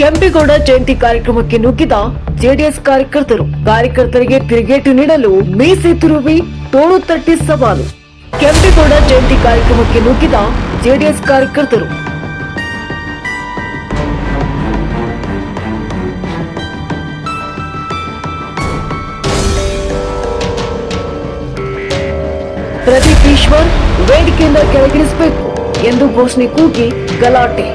ಕೆಂಪೇಗೌಡ ಜಯಂತಿ ಕಾರ್ಯಕ್ರಮಕ್ಕೆ ನುಗ್ಗಿದ ಜೆಡಿಎಸ್ ಕಾರ್ಯಕರ್ತರಿಗೆ ತಿರುಗೇಟು ನೀಡಲು ಮೀಸೆ ತುರುವಿ ತೋಳು ತಟ್ಟಿ ಸವಾಲು. ಕೆಂಪೇಗೌಡ ಜಯಂತಿ ಕಾರ್ಯಕ್ರಮಕ್ಕೆ ನುಗ್ಗಿದ ಜೆಡಿಎಸ್ ಕಾರ್ಯಕರ್ತರು ಪ್ರದೀಪ್ ಈಶ್ವರ್ ವೇದಿಕೆಯಿಂದ ಕೆಳಗಿಳಿಸಬೇಕು ಎಂದು ಘೋಷಣೆ ಕೂಗಿ ಗಲಾಟೆ.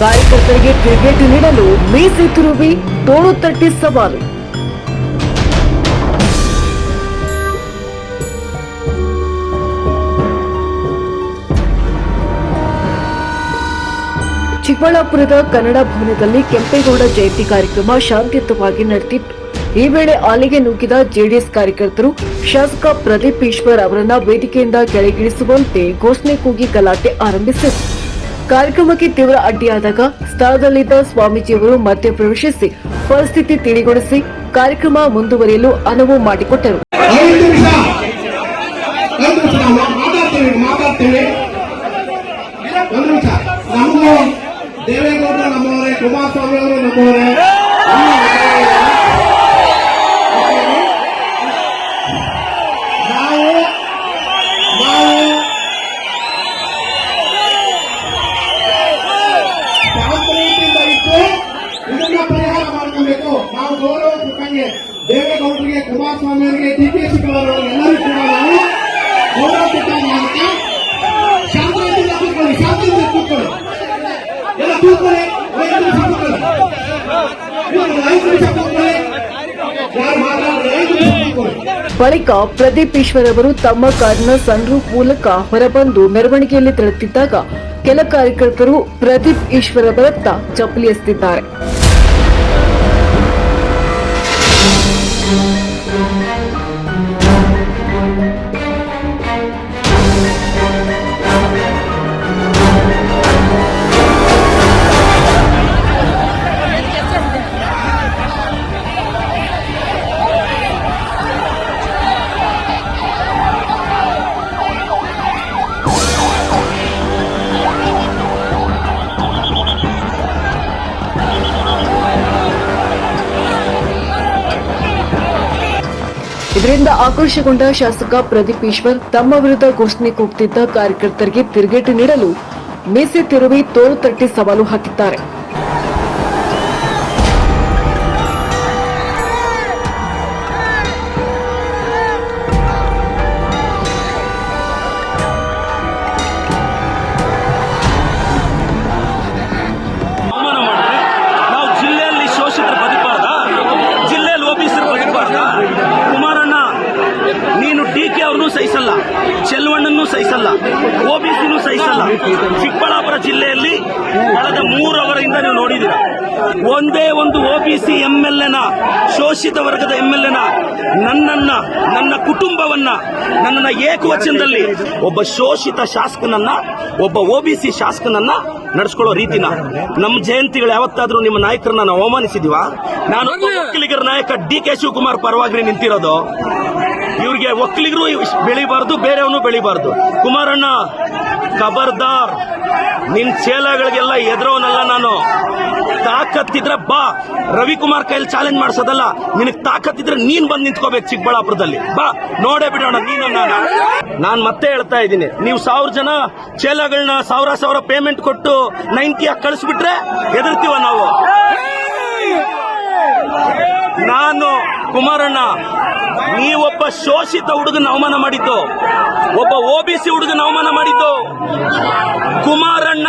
ಕಾರ್ಯಕರ್ತರಿಗೆ ತಿರುಗೇಟು ನೀಡಲು ಮೀಸೆ ತುರುವಿ ತೋಳು ತಟ್ಟಿ ಸವಾಲು. ಚಿಕ್ಕಬಳ್ಳಾಪುರದ ಕನ್ನಡ ಭವನದಲ್ಲಿ ಕೆಂಪೇಗೌಡ ಜಯಂತಿ ಕಾರ್ಯಕ್ರಮ ಶಾಂತಿಯುತವಾಗಿ ನಡೆದಿತ್ತು. ಈ ವೇಳೆ ಅಲ್ಲಿಗೆ ನುಗ್ಗಿದ ಜೆಡಿಎಸ್ ಕಾರ್ಯಕರ್ತರು ಶಾಸಕ ಪ್ರದೀಪ್ ಈಶ್ವರ್ ಅವರನ್ನ ವೇದಿಕೆಯಿಂದ ಕೆಳಗಿಳಿಸುವಂತೆ ಘೋಷಣೆ ಕೂಗಿ ಗಲಾಟೆ ಆರಂಭಿಸಿದರು. ಕಾರ್ಯಕ್ರಮಕ್ಕೆ ತೀವ್ರ ಅಡ್ಡಿಯಾದಾಗ ಸ್ಥಳದಲ್ಲಿದ್ದ ಸ್ವಾಮೀಜಿಯವರು ಮಧ್ಯ ಪ್ರವೇಶಿಸಿ ಪರಿಸ್ಥಿತಿ ತಿಳಿಗೊಳಿಸಿ ಕಾರ್ಯಕ್ರಮ ಮುಂದುವರಿಯಲು ಅನುವು ಮಾಡಿಕೊಟ್ಟರು. ದೇವೇಗೌಡರು ನಮ್ಮವರೇ, ಕುಮಾರಸ್ವಾಮಿ ಅವರು ನಮ್ಮವರೇ. ನಾವು ಶಾಂತರೀತಿಯಿಂದ ಇದ್ದು ಇದನ್ನ ಪರಿಹಾರ ಮಾಡ್ಕೊಬೇಕು. ನಾವು ಗೌರವ ಕೊಟ್ಟಂಗೆ ದೇವೇಗೌಡರಿಗೆ, ಕುಮಾರಸ್ವಾಮಿ ಅವರಿಗೆ, ಡಿಕೆಶಿವಕುಮಾರ್ ಎಲ್ಲರಿಗೂ ಕೂಡ ನಾವು ಗೌರವ ಕೊಟ್ಟ ಮೂಲಕ ಶಾಂತರೀತಿಯಿಂದ ಕೂತ್ಕೊಳ್ಳಿ, ಶಾಂತಿಯಿಂದ ಕೂತ್ಕೊಳ್ಳಿ. ಬಳಿಕ ಪ್ರದೀಪ್ ಈಶ್ವರ್ ಅವರು ತಮ್ಮ ಕಾರಿನ ಸನ್ರೂಫ್ ಮೂಲಕ ಹೊರಬಂದು ಮೆರವಣಿಗೆಯಲ್ಲಿ ತೆರಳುತ್ತಿದ್ದಾಗ ಕೆಲ ಕಾರ್ಯಕರ್ತರು ಪ್ರದೀಪ್ ಈಶ್ವರ್ ಅವರತ್ತ ಚಪ್ಪಲಿ ಎಸೆದಿದ್ದಾರೆ. ಇದರಿಂದ ಆಕ್ರೋಶಗೊಂಡ ಶಾಸಕ ಪ್ರದೀಪ್ ಈಶ್ವರ್ ತಮ್ಮ ವಿರುದ್ಧ ಘೋಷಣೆ ಕೂಗುತ್ತಿದ್ದ ಕಾರ್ಯಕರ್ತರಿಗೆ ತಿರುಗೇಟು ನೀಡಲು ಮೀಸೆ ತಿರುವಿ ತೋಳು ತಟ್ಟಿ ಸವಾಲು ಹಾಕಿದ್ದಾರೆ. ಸಹಿಸಲ್ಲ, ಚೆಲುವಣ್ಣನ್ನು ಸಹಿಸಲ್ಲ, ಓಬಿಸಿನೂ ಸಹಿಸಲ್ಲ. ಚಿಕ್ಕಬಳ್ಳಾಪುರ ಜಿಲ್ಲೆಯಲ್ಲಿ ಕಳೆದ 3 ಅವರಿಂದ ನೀವು ನೋಡಿದ್ದೀರ, ಒಂದೇ ಒಂದು ಓಬಿಸಿ ಎಂಎಲ್ಎನ, ಶೋಷಿತ ವರ್ಗದ ಎಂಎಲ್ಎನ, ನನ್ನ ಕುಟುಂಬವನ್ನ, ನನ್ನನ್ನ ಏಕವಚನದಲ್ಲಿ ಒಬ್ಬ ಶೋಷಿತ ಶಾಸಕನನ್ನ, ಒಬ್ಬ ಓಬಿಸಿ ಶಾಸಕನನ್ನ ನಡೆಸ್ಕೊಳ್ಳೋ ರೀತಿನ ನಮ್ಮ ಜಯಂತಿಗಳು ಯಾವತ್ತಾದ್ರೂ ನಿಮ್ಮ ನಾಯಕರನ್ನ ನಾವು ಅವಮಾನಿಸಿದೀವ? ನಾನು ಒಕ್ಕಲಿಗರ ನಾಯಕ ಡಿಕೆ ಶಿವಕುಮಾರ್ ಪರವಾಗಿ ನಿಂತಿರೋದು. ಇವ್ರಿಗೆ ಒಕ್ಕಲಿಗರು ಬೆಳಿಬಾರ್ದು, ಬೇರೆಯವನು ಬೆಳಿಬಾರ್ದು. ಕುಮಾರಣ್ಣ ಖಬರ್ದಾರ್, ನಿನ್ ಚೇಲಗಳಿಗೆಲ್ಲ ಎದುರೋನಲ್ಲ ನಾನು. ತಾಕತ್ತಿದ್ರೆ ಬಾ, ರವಿಕುಮಾರ್ ಕೈಯಲ್ಲಿ ಚಾಲೆಂಜ್ ಮಾಡಿಸೋದಲ್ಲ. ನಿನಗೆ ತಾಕತ್ತಿದ್ರೆ ನೀನ್ ಬಂದು ನಿಂತ್ಕೋಬೇಕು ಚಿಕ್ಕಬಳ್ಳಾಪುರದಲ್ಲಿ. ಬಾ, ನೋಡೇ ಬಿಡೋಣ ನೀನು. ನಾನು ಮತ್ತೆ ಹೇಳ್ತಾ ಇದ್ದೀನಿ, ನೀವು 1000 ಜನ ಚೇಲಗಳನ್ನ 1000 ಪೇಮೆಂಟ್ ಕೊಟ್ಟು 90 ಕಳಿಸ್ಬಿಟ್ರೆ ಎದುರ್ತೀವ ನಾವು. ನಾನು ಕುಮಾರಣ್ಣ, ನೀವೊಬ್ಬ ಶೋಷಿತ ಹುಡುಗನ ಅವಮಾನ ಮಾಡಿದ್ದು, ಒಬ್ಬ ಓಬಿಸಿ ಹುಡುಗನ ಅವಮಾನ ಮಾಡಿದ್ದು. Kumaranna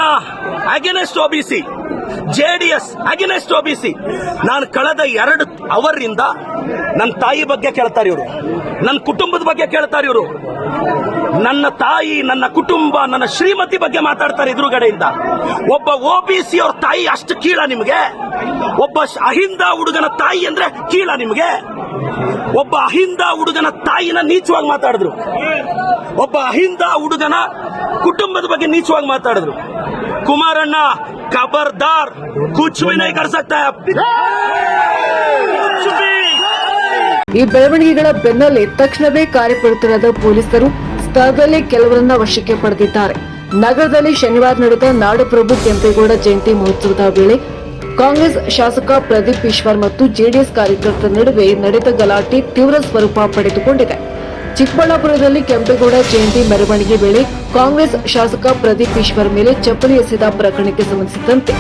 against OBC, JDS against OBC. ನಾನು ಕಳೆದ 2 ಅವರಿಂದ ನನ್ನ ತಾಯಿ ಬಗ್ಗೆ ಕೇಳ್ತಾರೆ ಇವರು, ನನ್ನ ಕುಟುಂಬದ ಬಗ್ಗೆ ಕೇಳ್ತಾರೆ ಇವರು. ನನ್ನ ತಾಯಿ, ನನ್ನ ಕುಟುಂಬ, ನನ್ನ ಶ್ರೀಮತಿ ಬಗ್ಗೆ ಮಾತಾಡ್ತಾರೆ ಎದುರುಗಡೆಯಿಂದ. ಒಬ್ಬ ಓಬಿಸಿ ಅವ್ರ ತಾಯಿ ಅಷ್ಟು ಕೀಳ ನಿಮಗೆ? ಒಬ್ಬ ಅಹಿಂದ ಹುಡುಗನ ತಾಯಿ ಅಂದ್ರೆ ಕೀಳ ನಿಮಗೆ? ಒಬ್ಬ ಅಹಿಂದ ಹುಡುಗನ ತಾಯಿನ ನೀಚವಾಗಿ ಮಾತಾಡಿದ್ರು. ಒಬ್ಬ ಅಹಿಂದ ಹುಡುಗನ ಕುಟುಂಬದ ಬಗ್ಗೆ ನೀಚವಾಗಿ ಮಾತಾಡಿದ್ರು. कुमारಣ್ಣ खबरदार, कुछ भी नहीं कर सकता है। कुछ भी। ಈ ಬೆಳವಣಿಗೆಗಳ ಬೆನ್ನಲ್ಲೇ ತಕ್ಷಣವೇ ಕಾರ್ಯಪ್ರವೃತ್ತರಾದ ಪೊಲೀಸರು ಸ್ಥಳದಲ್ಲೇ ಕೆಲವರನ್ನ ವಶಕ್ಕೆ ಪಡೆದಿದ್ದಾರೆ. ನಗರದಲ್ಲಿ ಶನಿವಾರ ನಡೆದ ನಾಡಪ್ರಭು ಕೆಂಪೇಗೌಡ ಜಯಂತಿ ಮಹೋತ್ಸವದ ವೇಳೆ ಕಾಂಗ್ರೆಸ್ ಶಾಸಕ ಪ್ರದೀಪ್ ಈಶ್ವರ್ ಮತ್ತು ಜೆಡಿಎಸ್ ಕಾರ್ಯಕರ್ತರ ನಡುವೆ ನಡೆದ ಗಲಾಟೆ ತೀವ್ರ ಸ್ವರೂಪ ಪಡೆದುಕೊಂಡಿದೆ. ಚಿಕ್ಕಬಳ್ಳಾಪುರದಲ್ಲಿ ಕೆಂಪೇಗೌಡ ಜಯಂತಿ ಮೆರವಣಿಗೆ ವೇಳೆ ಕಾಂಗ್ರೆಸ್ ಶಾಸಕ ಪ್ರದೀಪ್ ಈಶ್ವರ್ ಮೇಲೆ ಚಪ್ಪಲಿ ಎಸೆದ ಪ್ರಕರಣಕ್ಕೆ ಸಂಬಂಧಿಸಿದಂತೆ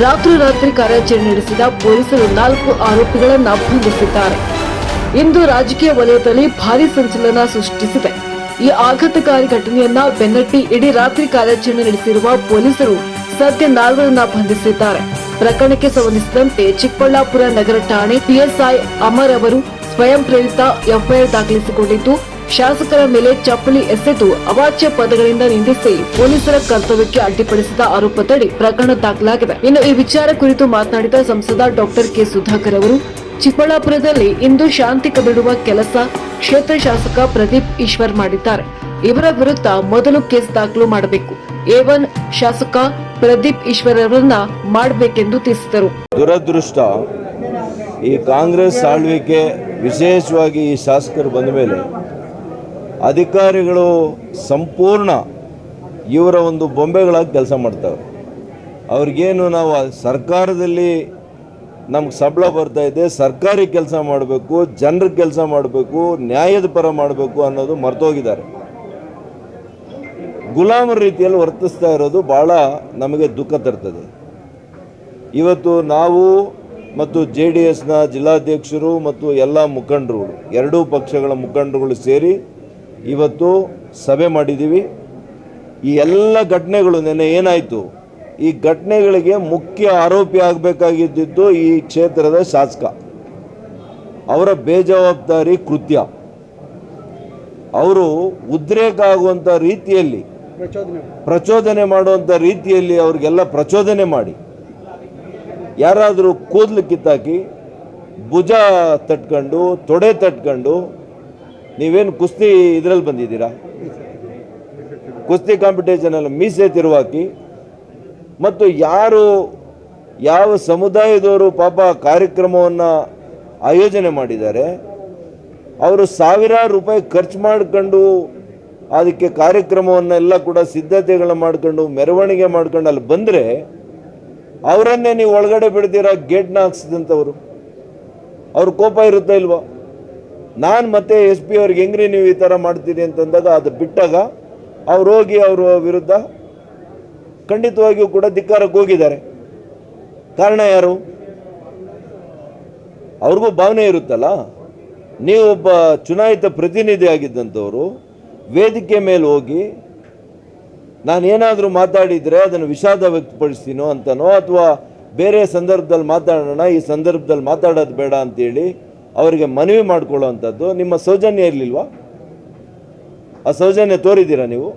ರಾತ್ರೋರಾತ್ರಿ ಕಾರ್ಯಾಚರಣೆ ನಡೆಸಿದ ಪೊಲೀಸರು 4 ಆರೋಪಿಗಳನ್ನು ಬಂಧಿಸಿದ್ದಾರೆ. ಇಂದು ರಾಜಕೀಯ ವಲಯದಲ್ಲಿ ಭಾರೀ ಸಂಚಲನ ಸೃಷ್ಟಿಸಿದೆ. ಈ ಆಘಾತಕಾರಿ ಘಟನೆಯನ್ನ ಬೆನ್ನಟ್ಟಿ ಇಡೀ ರಾತ್ರಿ ಕಾರ್ಯಾಚರಣೆ ನಡೆಸಿರುವ ಪೊಲೀಸರು ಸದ್ಯ 4ರನ್ನ ಬಂಧಿಸಿದ್ದಾರೆ. ಪ್ರಕರಣಕ್ಕೆ ಸಂಬಂಧಿಸಿದಂತೆ ಚಿಕ್ಕಬಳ್ಳಾಪುರ ನಗರ ಠಾಣೆ ಪಿಎಸ್ಐ ಅಮರ್ ಅವರು ಸ್ವಯಂ ಪ್ರೇರಿತ ಎಫ್ಐಆರ್ ದಾಖಲಿಸಿಕೊಂಡಿದ್ದು, ಶಾಸಕರ ಮೇಲೆ ಚಪ್ಪಲಿ ಎಸೆದು ಅವಾಚ್ಯ ಪದಗಳಿಂದ ನಿಂದಿಸಿ ಪೊಲೀಸರ ಕರ್ತವ್ಯಕ್ಕೆ ಅಡ್ಡಿಪಡಿಸಿದ ಆರೋಪದಡಿ ಪ್ರಕರಣ ದಾಖಲಾಗಿದೆ. ಇನ್ನು ಈ ವಿಚಾರ ಕುರಿತು ಮಾತನಾಡಿದ ಸಂಸದ ಡಾಕ್ಟರ್ ಕೆ ಸುಧಾಕರ್ ಅವರು, ಚಿಕ್ಕಬಳ್ಳಾಪುರದಲ್ಲಿ ಇಂದು ಶಾಂತಿ ಕದಡುವ ಕೆಲಸ ಕ್ಷೇತ್ರ ಶಾಸಕ ಪ್ರದೀಪ್ ಈಶ್ವರ್ ಮಾಡಿದ್ದಾರೆ. ಇವರ ವಿರುದ್ಧ ಮೊದಲು ಕೇಸ್ ದಾಖಲು ಮಾಡಬೇಕು. A1 ಶಾಸಕ ಪ್ರದೀಪ್ ಈಶ್ವರ್ ಅವರನ್ನ ಮಾಡಬೇಕೆಂದು ತಿಳಿಸಿದರು. ದುರದೃಷ್ಟ, ಈ ಕಾಂಗ್ರೆಸ್ ಆಳ್ವಿಕೆ ವಿಶೇಷವಾಗಿ ಈ ಶಾಸಕರು ಬಂದ ಮೇಲೆ ಅಧಿಕಾರಿಗಳು ಸಂಪೂರ್ಣ ಇವರ ಒಂದು ಬೊಂಬೆಗಳಾಗಿ ಕೆಲಸ ಮಾಡ್ತಾವ್ರೆ. ಅವ್ರಿಗೇನು ನಾವು ಸರ್ಕಾರದಲ್ಲಿ ನಮ್ಗೆ ಸಂಬಳ ಬರ್ತಾ ಇದೆ, ಸರ್ಕಾರಿ ಕೆಲಸ ಮಾಡಬೇಕು, ಜನರ ಕೆಲಸ ಮಾಡಬೇಕು, ನ್ಯಾಯದ ಪರ ಮಾಡಬೇಕು ಅನ್ನೋದು ಮರ್ತೋಗಿದ್ದಾರೆ. ಗುಲಾಮರ ರೀತಿಯಲ್ಲಿ ವರ್ತಿಸ್ತಾ ಇರೋದು ಭಾಳ ನಮಗೆ ದುಃಖ ತರ್ತದೆ. ಇವತ್ತು ನಾವು ಮತ್ತು JDSನ ಜಿಲ್ಲಾಧ್ಯಕ್ಷರು ಮತ್ತು ಎಲ್ಲ ಮುಖಂಡರುಗಳು, ಎರಡೂ ಪಕ್ಷಗಳ ಮುಖಂಡರುಗಳು ಸೇರಿ ಇವತ್ತು ಸಭೆ ಮಾಡಿದ್ದೀವಿ. ಈ ಎಲ್ಲ ಘಟನೆಗಳು ನೆನ್ನೆ ಏನಾಯಿತು, ಈ ಘಟನೆಗಳಿಗೆ ಮುಖ್ಯ ಆರೋಪಿ ಆಗಬೇಕಾಗಿದ್ದು ಈ ಕ್ಷೇತ್ರದ ಶಾಸಕ. ಅವರ ಬೇಜವಾಬ್ದಾರಿ ಕೃತ್ಯ, ಅವರು ಉದ್ರೇಕ ಆಗುವಂಥ ರೀತಿಯಲ್ಲಿ, ಪ್ರಚೋದನೆ ಮಾಡುವಂಥ ರೀತಿಯಲ್ಲಿ ಅವ್ರಿಗೆಲ್ಲ ಪ್ರಚೋದನೆ ಮಾಡಿ ಯಾರಾದರೂ ಕೂದಲು ಕಿತ್ತಾಕಿ ಭುಜ ತಟ್ಕೊಂಡು ತೊಡೆ ತಟ್ಕೊಂಡು, ನೀವೇನು ಕುಸ್ತಿ ಇದರಲ್ಲಿ ಬಂದಿದ್ದೀರಾ, ಕುಸ್ತಿ ಕಾಂಪಿಟೇಷನಲ್ಲಿ ಮೀಸೆ ತಿರುವಾಕಿ, ಮತ್ತು ಯಾವ ಸಮುದಾಯದವರು ಪಾಪ ಕಾರ್ಯಕ್ರಮವನ್ನು ಆಯೋಜನೆ ಮಾಡಿದ್ದಾರೆ, ಅವರು ಸಾವಿರಾರು ರೂಪಾಯಿ ಖರ್ಚು ಮಾಡ್ಕೊಂಡು ಅದಕ್ಕೆ ಕಾರ್ಯಕ್ರಮವನ್ನೆಲ್ಲ ಕೂಡ ಸಿದ್ಧತೆಗಳನ್ನ ಮಾಡ್ಕೊಂಡು ಮೆರವಣಿಗೆ ಮಾಡ್ಕೊಂಡು ಅಲ್ಲಿ ಬಂದರೆ ಅವರನ್ನೇ ನೀವು ಒಳಗಡೆ ಬಿಡ್ತೀರಾ, ಗೇಟ್ನ ಹಾಕ್ಸಿದಂಥವ್ರು. ಅವ್ರ ಕೋಪ ಇರುತ್ತಾ ಇಲ್ವಾ? ನಾನು ಮತ್ತೆ SP ಅವ್ರಿಗೆ ಹೆಂಗ್ರಿ ನೀವು ಈ ಥರ ಮಾಡ್ತೀರಿ ಅಂತಂದಾಗ ಅದು ಬಿಟ್ಟಾಗ ಅವ್ರು ಹೋಗಿ ಅವ್ರ ವಿರುದ್ಧ ಖಂಡಿತವಾಗಿಯೂ ಕೂಡ ಧಿಕ್ಕಾರಕ್ಕೆ ಹೋಗಿದ್ದಾರೆ. ಕಾರಣ ಯಾರು? ಅವ್ರಿಗೂ ಭಾವನೆ ಇರುತ್ತಲ್ಲ. ನೀವು ಒಬ್ಬ ಚುನಾಯಿತ ಪ್ರತಿನಿಧಿ ಆಗಿದ್ದಂಥವರು ವೇದಿಕೆ ಮೇಲೆ ಹೋಗಿ ನಾನೇನಾದರೂ ಮಾತಾಡಿದರೆ ಅದನ್ನು ವಿಷಾದ ವ್ಯಕ್ತಪಡಿಸ್ತೀನೋ ಅಂತನೋ, ಅಥವಾ ಬೇರೆ ಸಂದರ್ಭದಲ್ಲಿ ಮಾತಾಡೋಣ, ಈ ಸಂದರ್ಭದಲ್ಲಿ ಮಾತಾಡೋದು ಬೇಡ ಅಂತೇಳಿ ಅವರಿಗೆ ಮನವಿ ಮಾಡಿಕೊಳ್ಳುವಂಥದ್ದು ನಿಮ್ಮ ಸೌಜನ್ಯ ಇರಲಿಲ್ವಾ? ಆ ಸೌಜನ್ಯ ತೋರಿದ್ದೀರಾ ನೀವು?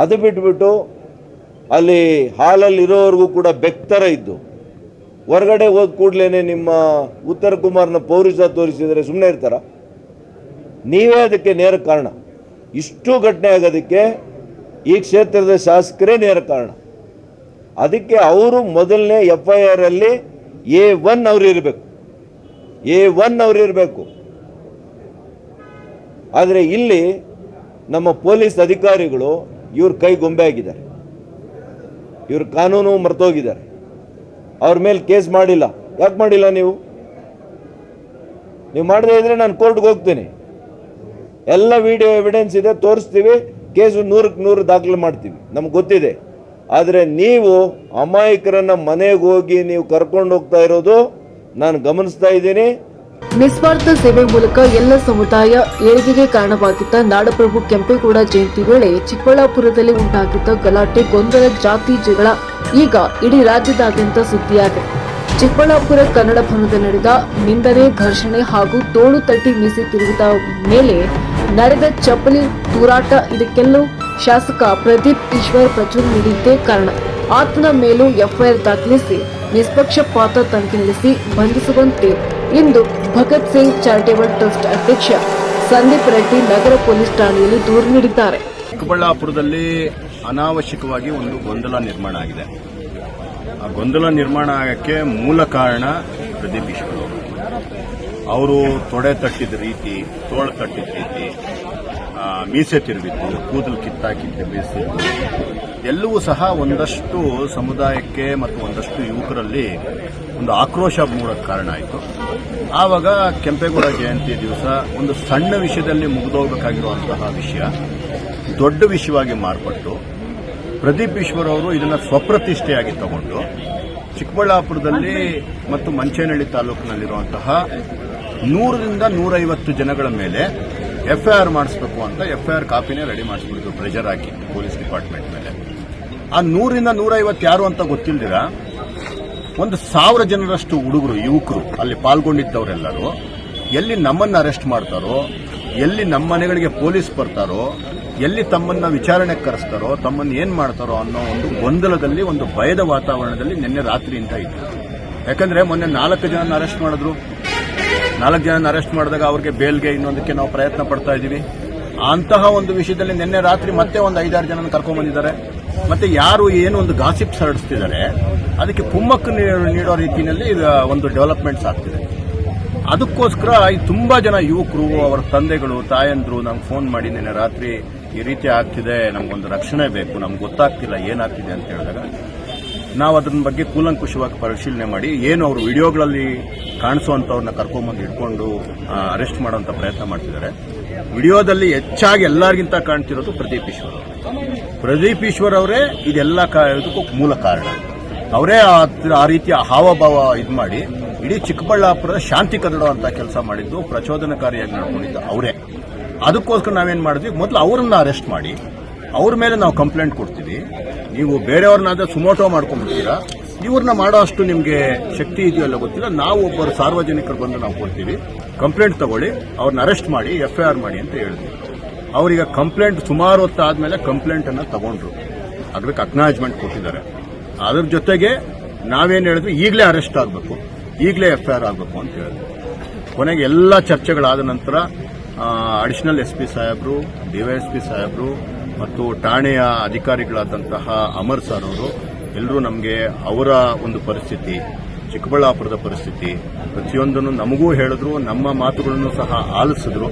ಅದು ಬಿಟ್ಬಿಟ್ಟು ಅಲ್ಲಿ ಹಾಲಲ್ಲಿ ಇರೋವರೆಗೂ ಕೂಡ ಬೆಕ್ತರ ಇದ್ದು ಹೊರಗಡೆ ಹೋದ ಕೂಡಲೇ ನಿಮ್ಮ ಉತ್ತರ ಕುಮಾರ್ನ ಪೌರುಷ ತೋರಿಸಿದರೆ ಸುಮ್ಮನೆ ಇರ್ತಾರ? ನೀವೇ ಅದಕ್ಕೆ ನೇರ ಕಾರಣ. ಇಷ್ಟು ಘಟನೆ ಆಗೋದಕ್ಕೆ ಈ ಕ್ಷೇತ್ರದ ಶಾಸಕರೇ ನೇರ ಕಾರಣ. ಅದಕ್ಕೆ ಅವರು ಮೊದಲನೇ FIR ಅಲ್ಲಿ A1 ಅವರು ಇರಬೇಕು, A1 ಅವರು ಇರಬೇಕು. ಆದರೆ ಇಲ್ಲಿ ನಮ್ಮ ಪೊಲೀಸ್ ಅಧಿಕಾರಿಗಳು ಇವ್ರ ಕೈ ಗೊಂಬೆ ಆಗಿದ್ದಾರೆ, ಇವ್ರ ಕಾನೂನು ಮರ್ತೋಗಿದ್ದಾರೆ. ಅವ್ರ ಮೇಲೆ ಕೇಸ್ ಮಾಡಿಲ್ಲ. ಯಾಕೆ ಮಾಡಿಲ್ಲ? ನೀವು ಮಾಡದೇ ಇದ್ರೆ ನಾನು ಕೋರ್ಟ್ಗೆ ಹೋಗ್ತೀನಿ, ಎಲ್ಲ ವಿಡಿಯೋ ಎವಿಡೆನ್ಸ್ ಇದೆ, ತೋರಿಸ್ತೀವಿ, ಕೇಸು 100ಕ್ಕೆ 100 ದಾಖಲೆ ಮಾಡ್ತೀವಿ, ನಮ್ಗೆ ಗೊತ್ತಿದೆ. ಆದರೆ ನೀವು ಅಮಾಯಕರನ್ನ ಮನೆಗೆ ಹೋಗಿ ನೀವು ಕರ್ಕೊಂಡು ಹೋಗ್ತಾ ಇರೋದು ನಾನು ಗಮನಿಸ್ತಾ ಇದ್ದೀನಿ. ನಿಸ್ವಾರ್ಥ ಸೇವೆ ಮೂಲಕ ಎಲ್ಲ ಸಮುದಾಯ ಏಳಿಗೆಗೆ ಕಾರಣವಾಗಿದ್ದ ನಾಡಪ್ರಭು ಕೆಂಪೇಗೌಡ ಜಯಂತಿ ವೇಳೆ ಚಿಕ್ಕಬಳ್ಳಾಪುರದಲ್ಲಿ ಉಂಟಾಗಿದ್ದ ಗಲಾಟೆ, ಗೊಂದಲ, ಜಾತಿ ಜಗಳ ಈಗ ಇಡೀ ರಾಜ್ಯದಾದ್ಯಂತ ಸುದ್ದಿಯಾಗಿದೆ. ಚಿಕ್ಕಬಳ್ಳಾಪುರ ಕನ್ನಡ ಭವನದಲ್ಲಿ ನಡೆದ ನಿಂದನೆ, ಘರ್ಷಣೆ ಹಾಗೂ ತೋಳು ತಟ್ಟಿ ಮೀಸೆ ತಿರುಗಿದ ಮೇಲೆ ನಡೆದ ಚಪ್ಪಲಿ ತೂರಾಟ, ಇದಕ್ಕೆಲ್ಲೂ ಶಾಸಕ ಪ್ರದೀಪ್ ಈಶ್ವರ್ ಪ್ರಚೋದನೆ ನೀಡಿದ್ದೇ ಕಾರಣ. ಆತನ ಮೇಲೂ FIR ದಾಖಲಿಸಿ ನಿಷ್ಪಕ್ಷಪಾತ ತನಿಖೆ ನಡೆಸಿ ಬಂಧಿಸುವಂತೆ ಇಂದು ಭಗತ್ ಸಿಂಗ್ ಚಾರಿಟೇಬಲ್ ಟ್ರಸ್ಟ್ ಅಧ್ಯಕ್ಷ ಸಂದೀಪ್ ರೆಡ್ಡಿ ನಗರ ಪೊಲೀಸ್ ಠಾಣೆಯಲ್ಲಿ ದೂರು ನೀಡಿದ್ದಾರೆ. ಚಿಕ್ಕಬಳ್ಳಾಪುರದಲ್ಲಿ ಅನಾವಶ್ಯಕವಾಗಿ ಒಂದು ಗೊಂದಲ ನಿರ್ಮಾಣ ಆಗಿದೆ. ಆ ಗೊಂದಲ ನಿರ್ಮಾಣ ಆಗಕ್ಕೆ ಮೂಲ ಕಾರಣ ಪ್ರದೀಪ್ ಈಶ್ವರ್ ಅವರು ತೊಡೆ ತಟ್ಟಿದ ರೀತಿ, ತೋಳು ತಟ್ಟಿದ ರೀತಿ, ಮೀಸೆ ತಿರುಗಿದ್ದು, ಕೂದಲು ಕಿತ್ತಾಕಿ ಬೀಸಿದ್ದು ಎಲ್ಲವೂ ಸಹ ಒಂದಷ್ಟು ಸಮುದಾಯಕ್ಕೆ ಮತ್ತು ಒಂದಷ್ಟು ಯುವಕರಲ್ಲಿ ಒಂದು ಆಕ್ರೋಶ ಮೂಡೋಕ್ಕೆ ಕಾರಣ ಆಯಿತು. ಆವಾಗ ಕೆಂಪೇಗೌಡ ಜಯಂತಿ ದಿವಸ ಒಂದು ಸಣ್ಣ ವಿಷಯದಲ್ಲಿ ಮುಗಿದೋಗಬೇಕಾಗಿರುವಂತಹ ವಿಷಯ ದೊಡ್ಡ ವಿಷಯವಾಗಿ ಮಾರ್ಪಟ್ಟು ಪ್ರದೀಪ್ ಈಶ್ವರ್ ಅವರು ಇದನ್ನು ಸ್ವಪ್ರತಿಷ್ಠೆಯಾಗಿ ತಗೊಂಡು ಚಿಕ್ಕಬಳ್ಳಾಪುರದಲ್ಲಿ ಮತ್ತು ಮಂಚೇನಹಳ್ಳಿ ತಾಲೂಕಿನಲ್ಲಿರುವಂತಹ 100ರಿಂದ 150 ಜನಗಳ ಮೇಲೆ ಎಫ್ಐಆರ್ ಮಾಡಿಸಬೇಕು ಅಂತ ಎಫ್ಐಆರ್ ಕಾಪಿನೇ ರೆಡಿ ಮಾಡಿಸ್ಬಿಟ್ಟು ಪ್ರೆಷರ್ ಹಾಕಿ ಪೊಲೀಸ್ ಡಿಪಾರ್ಟ್ಮೆಂಟ್ ಮೇಲೆ. ಆ 100ರಿಂದ 150 ಯಾರು ಅಂತ ಗೊತ್ತಿಲ್ದಿರ 1,000 ಜನರಷ್ಟು ಹುಡುಗರು, ಯುವಕರು ಅಲ್ಲಿ ಪಾಲ್ಗೊಂಡಿದ್ದವರೆಲ್ಲರೂ ಎಲ್ಲಿ ನಮ್ಮನ್ನು ಅರೆಸ್ಟ್ ಮಾಡ್ತಾರೋ, ಎಲ್ಲಿ ನಮ್ಮ ಮನೆಗಳಿಗೆ ಪೊಲೀಸ್ ಬರ್ತಾರೋ, ಎಲ್ಲಿ ತಮ್ಮನ್ನ ವಿಚಾರಣೆಗೆ ಕರೆಸ್ತಾರೋ, ತಮ್ಮನ್ನು ಏನ್ ಮಾಡ್ತಾರೋ ಅನ್ನೋ ಒಂದು ಗೊಂದಲದಲ್ಲಿ, ಒಂದು ಭಯದ ವಾತಾವರಣದಲ್ಲಿ ನಿನ್ನೆ ರಾತ್ರಿಯಿಂದ ಇತ್ತು. ಯಾಕಂದ್ರೆ ಮೊನ್ನೆ 4 ಜನನ ಅರೆಸ್ಟ್ ಮಾಡಿದ್ರು. 4 ಜನನ ಅರೆಸ್ಟ್ ಮಾಡಿದಾಗ ಅವ್ರಿಗೆ ಬೇಲ್ಗೆ ಇನ್ನೊಂದಕ್ಕೆ ನಾವು ಪ್ರಯತ್ನ ಪಡ್ತಾ ಇದ್ದೀವಿ. ಅಂತಹ ಒಂದು ವಿಷಯದಲ್ಲಿ ನಿನ್ನೆ ರಾತ್ರಿ ಮತ್ತೆ ಒಂದು 5-6 ಜನನ ಕರ್ಕೊಂಡ್ ಬಂದಿದ್ದಾರೆ. ಮತ್ತೆ ಯಾರು ಏನು ಒಂದು ಗಾಸಿಪ್ಸ್ ಹರಡಿಸ್ತಿದ್ದಾರೆ ಅದಕ್ಕೆ ಕುಮ್ಮಕ್ಕು ನೀಡೋ ರೀತಿಯಲ್ಲಿ ಒಂದು ಡೆವಲಪ್ಮೆಂಟ್ಸ್ ಆಗ್ತಿದೆ. ಅದಕ್ಕೋಸ್ಕರ ತುಂಬಾ ಜನ ಯುವಕರು, ಅವರ ತಂದೆಗಳು, ತಾಯಂದ್ರು ನಮ್ಗೆ ಫೋನ್ ಮಾಡಿ ನಿನ್ನೆ ರಾತ್ರಿ ಈ ರೀತಿ ಆಗ್ತಿದೆ, ನಮ್ಗೊಂದು ರಕ್ಷಣೆ ಬೇಕು, ನಮ್ಗೆ ಗೊತ್ತಾಗ್ತಿಲ್ಲ ಏನಾಗ್ತಿದೆ ಅಂತ ಹೇಳಿದಾಗ ನಾವು ಅದನ್ನ ಬಗ್ಗೆ ಕೂಲಂಕುಷವಾಗಿ ಪರಿಶೀಲನೆ ಮಾಡಿ ಏನು ಅವರು ವಿಡಿಯೋಗಳಲ್ಲಿ ಕಾಣಿಸುವಂತವ್ರನ್ನ ಕರ್ಕೊಂಡ್ಬಂದು ಹಿಡ್ಕೊಂಡು ಅರೆಸ್ಟ್ ಮಾಡುವಂತ ಪ್ರಯತ್ನ ಮಾಡ್ತಿದ್ದಾರೆ. ವಿಡಿಯೋದಲ್ಲಿ ಹೆಚ್ಚಾಗಿ ಎಲ್ಲರಿಗಿಂತ ಕಾಣ್ತಿರೋದು ಪ್ರದೀಪ್ ಈಶ್ವರ್. ಪ್ರದೀಪ್ ಈಶ್ವರ್ ಅವರೇ ಇದೆಲ್ಲ ಇದಕ್ಕೂ ಮೂಲ ಕಾರಣ. ಅವರೇ ಆ ರೀತಿಯ ಹಾವಭಾವ ಇದು ಮಾಡಿ ಇಡೀ ಚಿಕ್ಕಬಳ್ಳಾಪುರದ ಶಾಂತಿ ಕದಡುವಂತ ಕೆಲಸ ಮಾಡಿದ್ದು, ಪ್ರಚೋದನಕಾರಿಯಾಗಿ ನಡ್ಕೊಂಡಿದ್ದು ಅವರೇ. ಅದಕ್ಕೋಸ್ಕರ ನಾವೇನ್ ಮಾಡಿದ್ವಿ, ಮೊದಲು ಅವರನ್ನ ಅರೆಸ್ಟ್ ಮಾಡಿ ಅವ್ರ ಮೇಲೆ ನಾವು ಕಂಪ್ಲೇಂಟ್ ಕೊಡ್ತೀವಿ. ನೀವು ಬೇರೆಯವ್ರನ್ನಾದ್ರೆ ಸುಮೋಟೋ ಮಾಡ್ಕೊಂಡ್ಬಿಡ್ತೀರಾ, ಇವ್ರನ್ನ ಮಾಡೋ ಅಷ್ಟು ನಿಮಗೆ ಶಕ್ತಿ ಇದೆಯಲ್ಲ ಗೊತ್ತಿಲ್ಲ. ನಾವು ಒಬ್ಬರು ಸಾರ್ವಜನಿಕರು ಬಂದು ನಾವು ಕೊಡ್ತೀವಿ, ಕಂಪ್ಲೇಂಟ್ ತಗೊಳ್ಳಿ, ಅವ್ರನ್ನ ಅರೆಸ್ಟ್ ಮಾಡಿ, ಎಫ್ಐಆರ್ ಮಾಡಿ ಅಂತ ಹೇಳಿದ್ವಿ. ಅವರೀಗ ಕಂಪ್ಲೇಂಟ್ ಸುಮಾರು ಹೊತ್ತಾದ್ಮೇಲೆ ಕಂಪ್ಲೇಂಟ್ ಅನ್ನ ತಗೊಂಡ್ರು, ಅದಕ್ಕೆ ಅಕ್ನಾಲೇಜ್ಮೆಂಟ್ ಕೊಟ್ಟಿದ್ದಾರೆ. ಅದ್ರ ಜೊತೆಗೆ ನಾವೇನ್ ಹೇಳಿದ್ವಿ, ಈಗಲೇ ಅರೆಸ್ಟ್ ಆಗಬೇಕು, ಈಗಲೇ ಎಫ್ಐಆರ್ ಆಗಬೇಕು ಅಂತ ಹೇಳಿದ್ವಿ. ಕೊನೆಗೆ ಎಲ್ಲ ಚರ್ಚೆಗಳಾದ ನಂತರ ಅಡಿಷನಲ್ SP ಸಾಹೇಬರು, DYSP ಸಾಹೇಬರು ಮತ್ತು ಠಾಣೆಯ ಅಧಿಕಾರಿಗಳಾದಂತಹ ಅಮರ್ ಸರ್ ಅವರು ಎಲ್ಲರೂ ನಮಗೆ ಅವರ ಒಂದು ಪರಿಸ್ಥಿತಿ, ಚಿಕ್ಕಬಳ್ಳಾಪುರದ ಪರಿಸ್ಥಿತಿ ಪ್ರತಿಯೊಂದನ್ನು ನಮಗೂ ಹೇಳಿದ್ರು, ನಮ್ಮ ಮಾತುಗಳನ್ನು ಸಹ ಆಲಿಸಿದ್ರು.